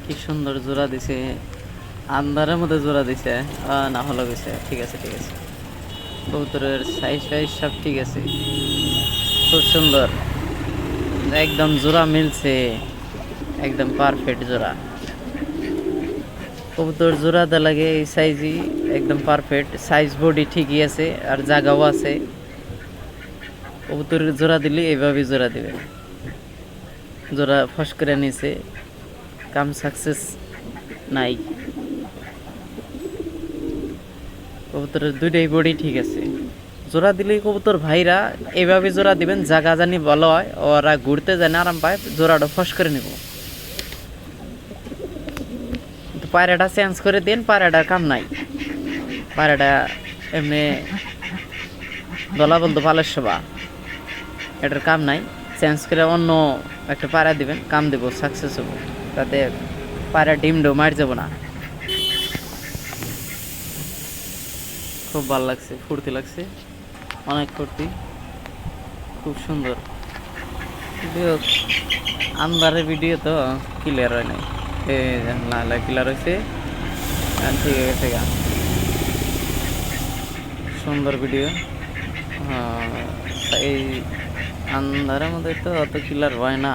কি সুন্দর জোড়া দিছে, আন্ধারের মধ্যে জোড়া দিছে। না হলো গেছে, ঠিক আছে ঠিক আছে। কবুতরের সাইজ ফাইজ সব ঠিক আছে, খুব সুন্দর, একদম জোড়া মিলছে, একদম পারফেক্ট জোড়া। কবুতর জোড়া দা লাগে এই সাইজই একদম পারফেক্ট, সাইজ বডি ঠিকই আছে আর জায়গাও আছে। কবুতরের জোড়া দিলে এইভাবেই জোড়া দিবে। জোড়া ফস করে নিছে, কাম সাকসেস নাই। কবুতরের দুইটাই বডি ঠিক আছে। জোড়া দিলেই কবুতর ভাইরা এইভাবে জোড়া দিবেন, জায়গা জানি ভালো হয়, ওরা ঘুরতে যায় না আরাম পায়, জোড়াটা ফস করে নিব। পায়রাটা চেঞ্জ করে দিন, পায়রাটার কাম নাই। পায়রাটা এমনি দলা বলতো পালের সবা, এটার কাম নাই। চেঞ্জ করে অন্য একটা পায়রা দিবেন, কাম দেব, সাকসেস হবো। তাতে পায়রা ডিমডো মার যাব না। খুব ভালো লাগছে, ফুর্তি লাগছে, অনেক ফুর্তি, খুব সুন্দর। ভিডিও আন্দারের ভিডিও তো ক্লিয়ার হয় নাই, লাল ক্লিয়ার হয়েছে, ঠিক আছে গা, সুন্দর ভিডিও। এই আন্ধারের মধ্যে তো অত ক্লিয়ার হয় না।